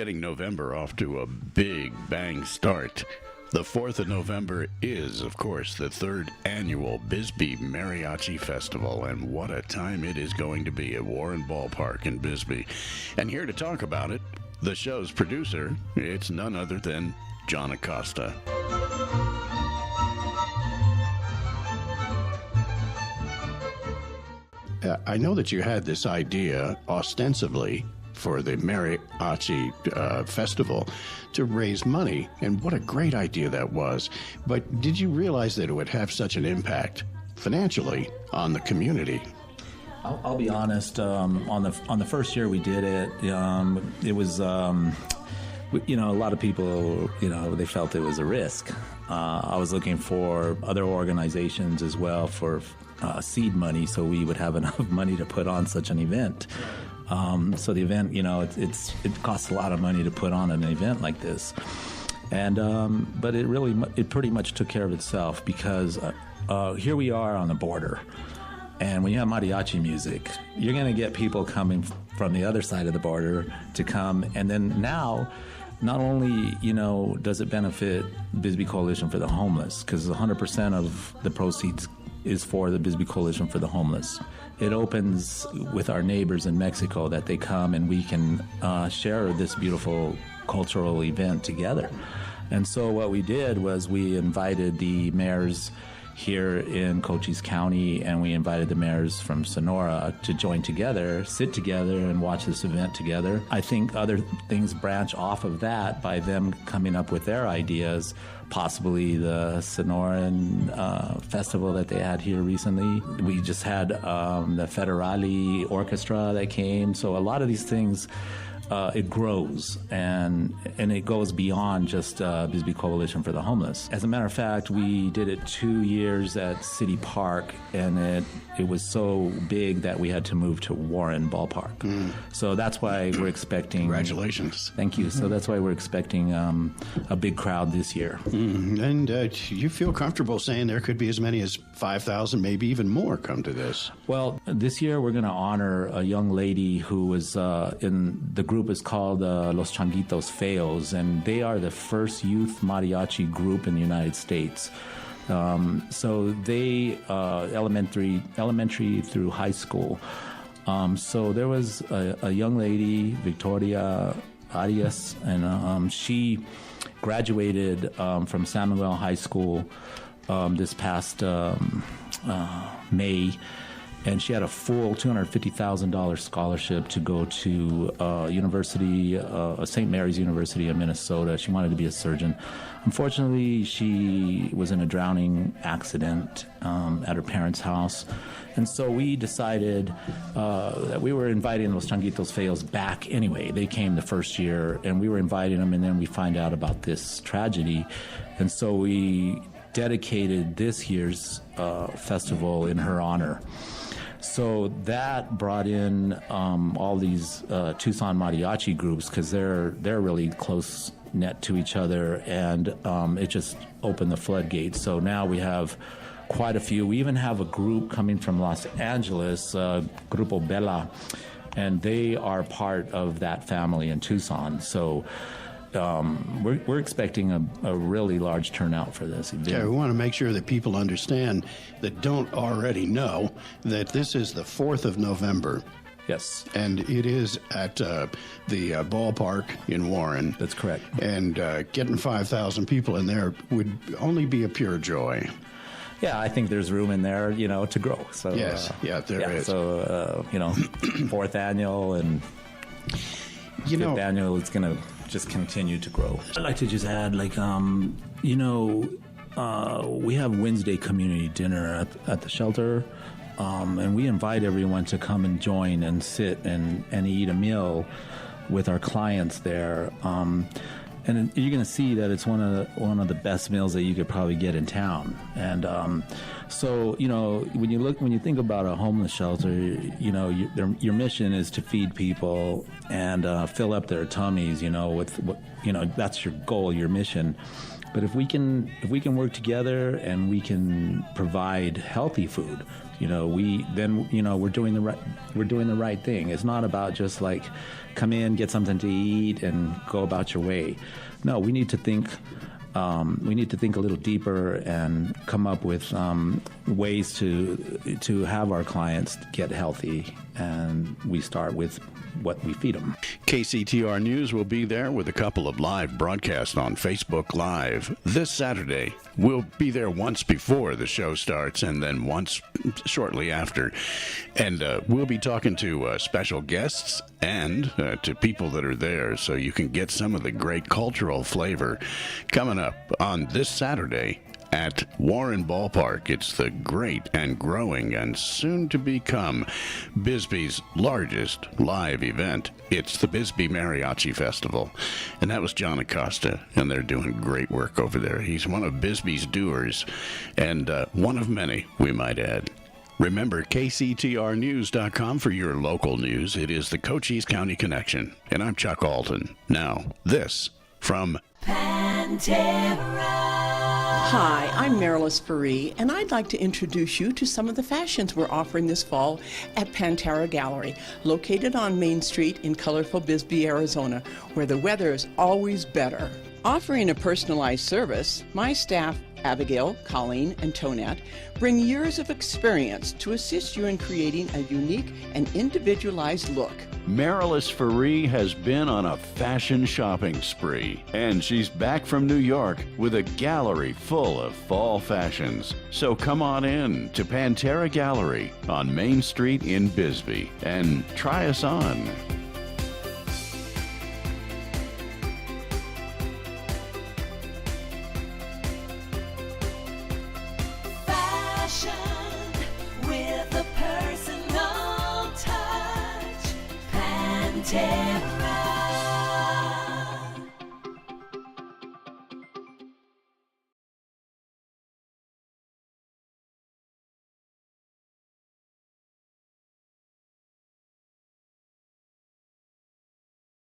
Getting November off to a big bang start. The 4th of November is, of course, the 3rd annual Bisbee Mariachi Festival, and what a time it is going to be at Warren Ballpark in Bisbee. And here to talk about it, the show's producer, it's none other than John Acosta. I know that you had this idea, ostensibly, for the Mariachi Festival to raise money, and what a great idea that was. But did you realize that it would have such an impact financially on the community? I'll be honest. On the first year we did it, it was, a lot of people, they felt it was a risk. I was looking for other organizations as well for seed money, so we would have enough money to put on such an event. So the event, it costs a lot of money to put on an event like this, and but it pretty much took care of itself, because here we are on the border, and when you have mariachi music, you're going to get people coming from the other side of the border to come, and then now, not only does it benefit Bisbee Coalition for the Homeless, because 100% of the proceeds is for the Bisbee Coalition for the Homeless. It opens with our neighbors in Mexico that they come and we can share this beautiful cultural event together. And so what we did was we invited the mayors here in Cochise County, and we invited the mayors from Sonora to join together, sit together, and watch this event together. I think other things branch off of that by them coming up with their ideas, possibly the Sonoran festival that they had here recently. We just had the Federale Orchestra that came. So a lot of these things, it grows, and it goes beyond just Bisbee Coalition for the Homeless. As a matter of fact, we did it 2 years at City Park, and it was so big that we had to move to Warren Ballpark. So that's why we're expecting... Congratulations. Thank you. So that's why we're expecting a big crowd this year. And you feel comfortable saying there could be as many as 5,000, maybe even more, come to this? Well, this year we're going to honor a young lady who was in the group is called Los Changuitos Feos, and they are the first youth mariachi group in the United States. So they elementary through high school. So there was a young lady, Victoria Arias, and she graduated from San Miguel High School this past May. And she had a full $250,000 scholarship to go to University, St. Mary's University of Minnesota. She wanted to be a surgeon. Unfortunately, she was in a drowning accident at her parents' house. And so we decided that we were inviting Los Changuitos Feos back anyway. They came the first year, and we were inviting them, and then we find out about this tragedy. And so we dedicated this year's festival in her honor. So that brought in all these Tucson mariachi groups, because they're really close knit to each other, and it just opened the floodgates. So now we have quite a few. We even have a group coming from Los Angeles, Grupo Bella, and they are part of that family in Tucson. So we're expecting a really large turnout for this event. Yeah, we want to make sure that people understand that don't already know that this is the 4th of November. Yes. And it is at the ballpark in Warren. That's correct. And getting 5,000 people in there would only be a pure joy. Yeah, I think there's room in there, to grow. So yes, there is. So, 4th annual and 5th annual, it's going to just continue to grow. I'd like to just add, we have Wednesday community dinner at the shelter, and we invite everyone to come and join and sit and eat a meal with our clients there. And you're going to see that it's one of the best meals that you could probably get in town. And So, when you think about a homeless shelter, your mission is to feed people and fill up their tummies, that's your goal, your mission. But if we can work together and we can provide healthy food, we're doing the right thing. It's not about just like come in, get something to eat, and go about your way. No, we need to think. We need to think a little deeper and come up with ways to have our clients get healthy, and we start with what we feed them. KCTR News will be there with a couple of live broadcasts on Facebook Live this Saturday. We'll be there once before the show starts and then once shortly after. And we'll be talking to special guests and to people that are there, so you can get some of the great cultural flavor coming up on this Saturday at Warren Ballpark. It's the great and growing and soon to become Bisbee's largest live event. It's the Bisbee Mariachi Festival. And that was John Acosta, and they're doing great work over there. He's one of Bisbee's doers, and one of many, we might add. Remember KCTRnews.com for your local news. It is the Cochise County Connection. And I'm Chuck Alton. Now, this from PanTerra. Hi, I'm Marilys Faree, and I'd like to introduce you to some of the fashions we're offering this fall at PanTerra Gallery, located on Main Street in colorful Bisbee, Arizona, where the weather is always better. Offering a personalized service, my staff, Abigail, Colleen, and Tonette, bring years of experience to assist you in creating a unique and individualized look. Marilys Faree has been on a fashion shopping spree, and she's back from New York with a gallery full of fall fashions. So come on in to PanTerra Gallery on Main Street in Bisbee and try us on. With a personal touch, PanTerra.